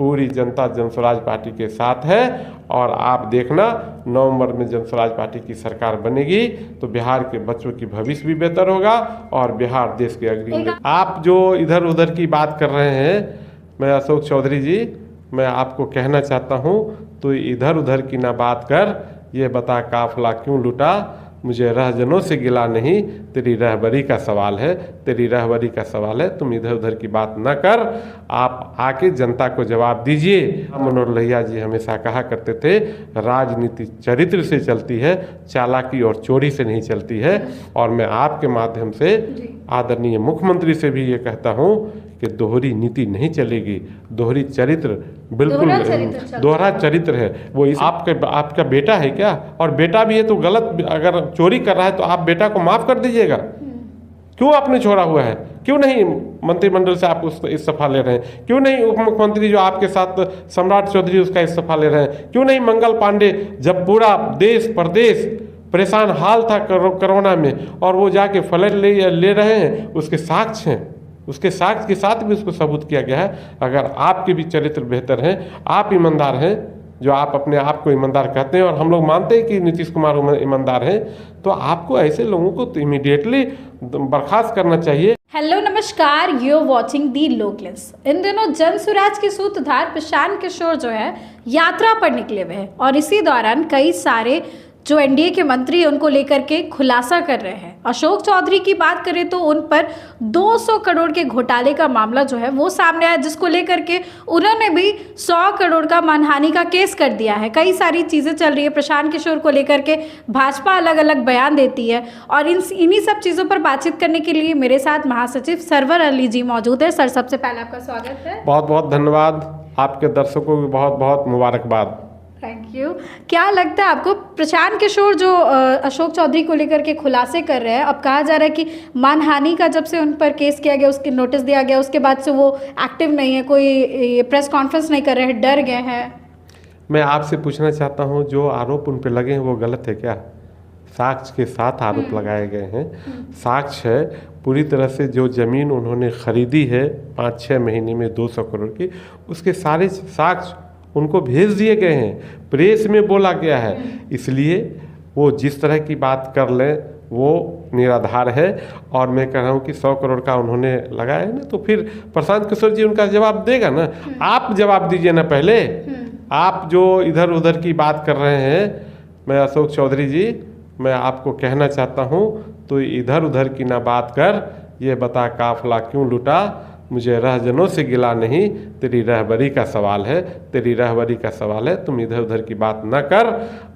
पूरी जनता जनस्वराज पार्टी के साथ है। और आप देखना नवंबर में जनस्वराज पार्टी की सरकार बनेगी तो बिहार के बच्चों की भविष्य भी बेहतर होगा और बिहार देश के अग्रणी। आप जो इधर उधर की बात कर रहे हैं, मैं अशोक चौधरी जी, मैं आपको कहना चाहता हूँ तो इधर उधर की ना बात कर, ये बता काफिला क्यों लूटा, मुझे रहजनों से गिला नहीं, तेरी रहबरी का सवाल है, तेरी रहबरी का सवाल है, तुम इधर उधर की बात न कर, आप आके जनता को जवाब दीजिए। मनोहर लोहिया जी हमेशा कहा करते थे राजनीति चरित्र से चलती है, चालाकी और चोरी से नहीं चलती है। और मैं आपके माध्यम से आदरणीय मुख्यमंत्री से भी ये कहता हूँ कि दोहरी नीति नहीं चलेगी, दोहरी चरित्र बिल्कुल दोहरा चरित्र है। वो आपका बेटा है क्या? और बेटा भी है तो गलत, अगर चोरी कर रहा है तो आप बेटा को माफ कर दीजिएगा। क्यों आपने छोड़ा हुआ है? क्यों नहीं मंत्रिमंडल से आप उसका इस्तीफा ले रहे हैं? क्यों नहीं उप मुख्यमंत्री जो आपके साथ सम्राट चौधरी उसका इस्तीफा ले रहे हैं? क्यों नहीं मंगल पांडे, जब पूरा देश प्रदेश परेशान हाल था कोरोना में और वो जाके फ्लैट ले रहे हैं, उसके साक्ष्य हैं, उसके साक्ष्य के साथ भी उसको सबूत किया गया है। अगर आपके भी चरित्र बेहतर हैं, आप ईमानदार हैं, जो आप अपने आप को ईमानदार कहते हैं और हम लोग मानते हैं कि नीतीश कुमार ईमानदार हैं, तो आपको ऐसे लोगों को तो इमीडिएटली बर्खास्त करना चाहिए। हेलो नमस्कार, यू आर वॉचिंग दी लोकलेंस। इन दिनों जनसुराज के सूत्रधार प्रशांत किशोर जो है यात्रा पर निकले हुए हैं और इसी दौरान कई सारे जो एनडीए के मंत्री उनको लेकर के खुलासा कर रहे हैं। अशोक चौधरी की बात करें तो उन पर 200 करोड़ के घोटाले का मामला जो है वो सामने आया, जिसको लेकर के उन्होंने भी 100 करोड़ का मानहानि का केस कर दिया है। कई सारी चीज़ें चल रही है, प्रशांत किशोर को लेकर के भाजपा अलग अलग बयान देती है और इन्हीं सब चीज़ों पर बातचीत करने के लिए मेरे साथ महासचिव सरवर अली जी मौजूद है। सर, सबसे पहले आपका स्वागत है। बहुत बहुत धन्यवाद, आपके दर्शकों को भी बहुत बहुत मुबारकबाद। Thank you. क्या लगता है आपको, प्रशांत किशोर जो अशोक चौधरी को लेकर के खुलासे कर रहे हैं, अब कहा जा रहा है कि मानहानि का जब से उन पर केस किया गया, उसके नोटिस दिया गया, उसके बाद से वो एक्टिव नहीं है, कोई प्रेस कॉन्फ्रेंस नहीं कर रहे हैं, डर गए हैं। मैं आपसे पूछना चाहता हूँ, जो आरोप उन पर लगे हैं वो गलत है क्या? साक्ष्य के साथ आरोप लगाए गए हैं। साक्ष्य है पूरी तरह से, जो ज़मीन उन्होंने खरीदी है 5-6 महीने में 200 करोड़ की, उसके सारे साक्ष्य उनको भेज दिए गए हैं, प्रेस में बोला गया है। इसलिए वो जिस तरह की बात कर लें वो निराधार है। और मैं कह रहा हूँ कि 100 करोड़ का उन्होंने लगाया है ना, तो फिर प्रशांत किशोर जी उनका जवाब देगा ना। आप जवाब दीजिए ना पहले। आप जो इधर उधर की बात कर रहे हैं, मैं अशोक चौधरी जी, मैं आपको कहना चाहता हूँ तो इधर उधर की ना बात कर, ये बता काफिला क्यों लूटा, मुझे रहजनों से गिला नहीं, तेरी रहबरी का सवाल है, तेरी रहबरी का सवाल है, तुम इधर उधर की बात न कर,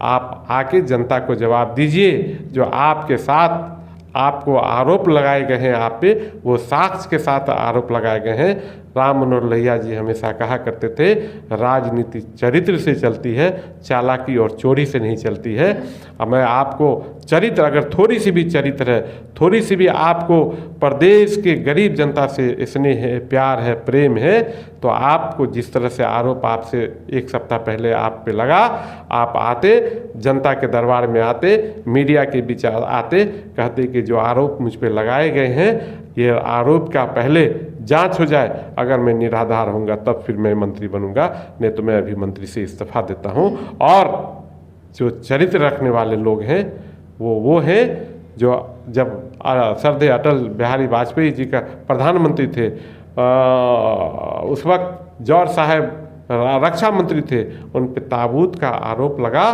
आप आके जनता को जवाब दीजिए। जो आपके साथ आपको आरोप लगाए गए हैं, आप पे वो साक्ष्य के साथ आरोप लगाए गए हैं। राम मनोहर लोहिया जी हमेशा कहा करते थे राजनीति चरित्र से चलती है, चालाकी और चोरी से नहीं चलती है। अब मैं आपको चरित्र, अगर थोड़ी सी भी चरित्र है, थोड़ी सी भी आपको प्रदेश के गरीब जनता से स्नेह है, प्यार है, प्रेम है, तो आपको जिस तरह से आरोप आपसे 1 सप्ताह पहले आप पे लगा, आप आते जनता के दरबार में आते, मीडिया के बीच आते, कहते कि जो आरोप मुझ पे लगाए गए हैं, ये आरोप का पहले जांच हो जाए, अगर मैं निराधार होऊंगा तब फिर मैं मंत्री बनूंगा, नहीं तो मैं अभी मंत्री से इस्तीफा देता हूं। और जो चरित्र रखने वाले लोग हैं वो हैं जो जब श्रद्धेय अटल बिहारी वाजपेयी जी का प्रधानमंत्री थे, उस वक्त जौहर साहब रक्षा मंत्री थे, उन पे ताबूत का आरोप लगा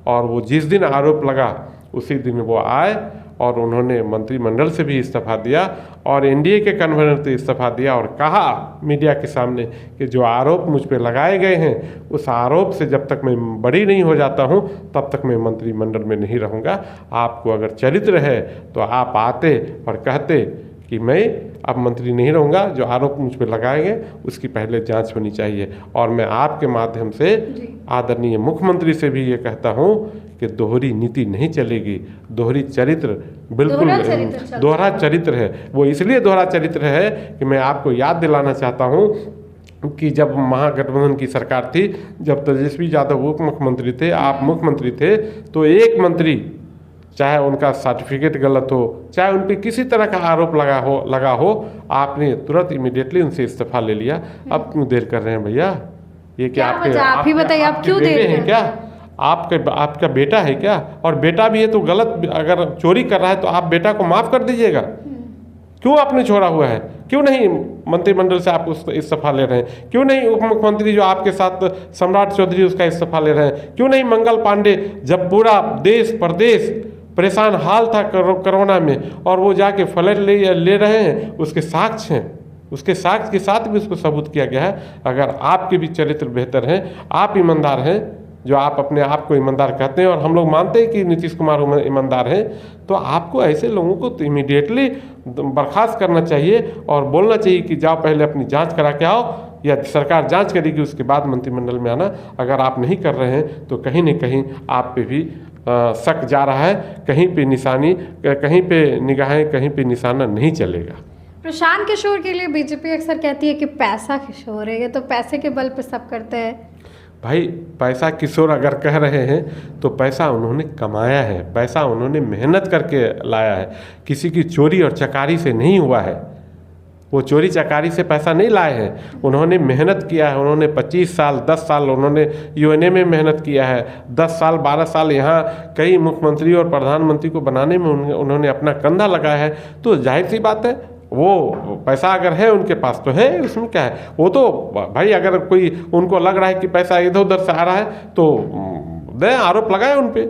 और वो जिस दिन आरोप लगा उसी दिन वो आए और उन्होंने मंत्रिमंडल से भी इस्तीफा दिया और एनडीए के कन्वीनर से इस्तीफा दिया और कहा मीडिया के सामने कि जो आरोप मुझ पे लगाए गए हैं, उस आरोप से जब तक मैं बरी नहीं हो जाता हूं तब तक मैं मंत्रिमंडल में नहीं रहूंगा। आपको अगर चरित्र है तो आप आते और कहते कि मैं अब मंत्री नहीं रहूँगा, जो आरोप मुझ पर लगाए गए उसकी पहले जांच होनी चाहिए। और मैं आपके माध्यम से आदरणीय मुख्यमंत्री से भी ये कहता हूँ कि दोहरी नीति नहीं चलेगी, दोहरी चरित्र बिल्कुल दोहरा चरित्र है। वो इसलिए दोहरा चरित्र है कि मैं आपको याद दिलाना चाहता हूँ कि जब महागठबंधन की सरकार थी, जब तेजस्वी यादव उप मुख्यमंत्री थे, आप मुख्यमंत्री थे, तो एक मंत्री, चाहे उनका सर्टिफिकेट गलत हो, चाहे उन पर किसी तरह का आरोप लगा हो, आपने तुरंत इमीडिएटली उनसे इस्तीफा ले लिया। अब क्यों देर कर रहे हैं भैया? ये क्या वजह? आप ही बताइए, आप क्यों दे बेटे रहे हैं क्या? आपका बेटा है क्या? और बेटा भी है तो गलत, अगर चोरी कर रहा है तो आप बेटा को माफ़ कर दीजिएगा। क्यों आपने छोड़ा हुआ है? क्यों नहीं मंत्रिमंडल से आप उस इस्तीफा ले रहे हैं? क्यों नहीं उप मुख्यमंत्री जो आपके साथ सम्राट चौधरी उसका इस्तीफा ले रहे हैं? क्यों नहीं मंगल पांडे, जब पूरा देश प्रदेश परेशान हाल था कोरोना में और वो जाके फ्लैट ले रहे हैं, उसके साक्ष्य हैं, उसके साक्ष्य के साथ भी उसको सबूत किया गया है। अगर आपके भी चरित्र बेहतर हैं, आप ईमानदार हैं, जो आप अपने आप को ईमानदार कहते हैं और हम लोग मानते हैं कि नीतीश कुमार ईमानदार हैं, तो आपको ऐसे लोगों को तो इमीडिएटली बर्खास्त करना चाहिए और बोलना चाहिए कि जाओ पहले अपनी जांच करा के आओ, या सरकार जांच करेगी उसके बाद मंत्रिमंडल में आना। अगर आप नहीं कर रहे हैं तो कहीं न कहीं आप पे भी शक जा रहा है, कहीं पे निशानी, कहीं पे निगाहें, कहीं पे निशाना नहीं चलेगा। प्रशांत किशोर के लिए बीजेपी अक्सर कहती है कि पैसा किशोर है, ये तो पैसे के बल पे सब करते हैं। भाई पैसा किशोर अगर कह रहे हैं तो पैसा उन्होंने कमाया है, पैसा उन्होंने मेहनत करके लाया है, किसी की चोरी और चकारी से नहीं हुआ है। वो चोरी चकारी से पैसा नहीं लाए हैं, उन्होंने मेहनत किया है। उन्होंने 25 साल 10 साल उन्होंने यूएनए में मेहनत किया है, 10 साल 12 साल यहाँ कई मुख्यमंत्री और प्रधानमंत्री को बनाने में उन्होंने अपना कंधा लगाया है। तो जाहिर सी बात है, वो पैसा अगर है उनके पास तो है, उसमें क्या है। वो तो भाई अगर कोई उनको लग रहा है कि पैसा इधर उधर से आ रहा है तो दें, आरोप लगाए उन पे,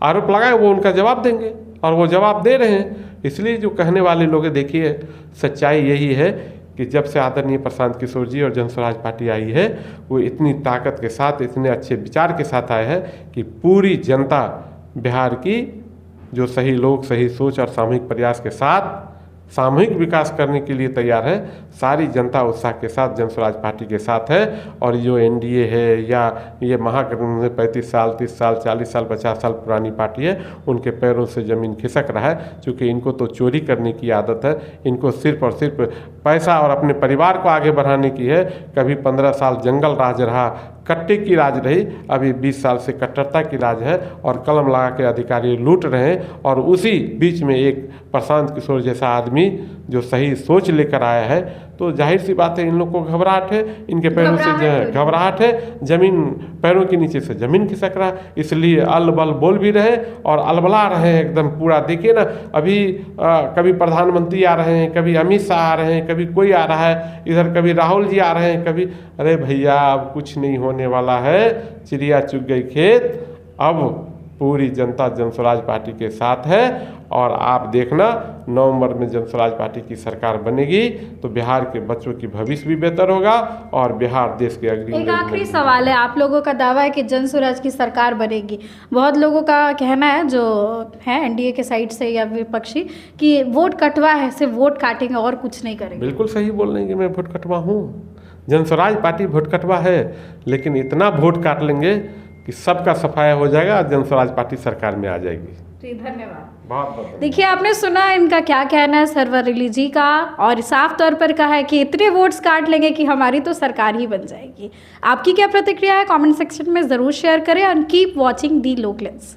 आरोप लगाए, वो उनका जवाब देंगे और वो जवाब दे रहे हैं। इसलिए जो कहने वाले लोग, देखिए सच्चाई यही है कि जब से आदरणीय प्रशांत किशोर जी और जन स्वराज पार्टी आई है, वो इतनी ताकत के साथ, इतने अच्छे विचार के साथ आए हैं कि पूरी जनता बिहार की, जो सही लोग सही सोच और सामूहिक प्रयास के साथ सामूहिक विकास करने के लिए तैयार है, सारी जनता उत्साह के साथ जन स्वराज पार्टी के साथ है। और जो एनडीए है या ये महागठबंधन 35 साल 30 साल 40 साल 50 साल पुरानी पार्टी है, उनके पैरों से ज़मीन खिसक रहा है, क्योंकि इनको तो चोरी करने की आदत है। इनको सिर्फ और सिर्फ पैसा और अपने परिवार को आगे बढ़ाने की है। कभी 15 साल जंगल राज रहा, कट्टे की राज रही, अभी 20 साल से कट्टरता की राज है और कलम लगा के अधिकारी लूट रहे हैं। और उसी बीच में एक प्रशांत किशोर जैसा आदमी जो सही सोच लेकर आया है, तो जाहिर सी बात है इन लोग को घबराहट है, इनके पैरों से घबराहट है, ज़मीन पैरों के नीचे से ज़मीन खिसक रहा, इसलिए अल बल बोल भी रहे और अलबला रहे हैं एकदम पूरा। देखिए ना, अभी कभी प्रधानमंत्री आ रहे हैं, कभी अमित शाह आ रहे हैं, कभी कोई आ रहा है इधर, कभी राहुल जी आ रहे हैं, कभी अरे भैया अब कुछ नहीं होने वाला है, चिड़िया चुग गई खेत। अब पूरी जनता जन स्वराज पार्टी के साथ है और आप देखना नवंबर में जन स्वराज पार्टी की सरकार बनेगी तो बिहार के बच्चों की भविष्य भी बेहतर होगा और बिहार देश के अग्रणी। एक आखिरी सवाल है, आप लोगों का दावा है कि जन स्वराज की सरकार बनेगी, बहुत लोगों का कहना है जो है एनडीए के साइड से या विपक्षी कि वोट कटवा है, सिर्फ वोट काटेंगे और कुछ नहीं करेंगे। बिल्कुल सही बोल रहे हैं कि मैं वोट कटवा हूँ, जन स्वराज पार्टी वोट कटवा है, लेकिन इतना वोट काट लेंगे कि सबका सफाया हो जाएगा, जन स्वराज पार्टी सरकार में आ जाएगी। जी धन्यवाद। बहुत देखिए, आपने सुना इनका क्या कहना है सर्वरिली जी का, और साफ तौर पर कहा है कि इतने वोट्स काट लेंगे कि हमारी तो सरकार ही बन जाएगी। आपकी क्या प्रतिक्रिया है कमेंट सेक्शन में ज़रूर शेयर करें एंड कीप वॉचिंग दी लोकलेंस।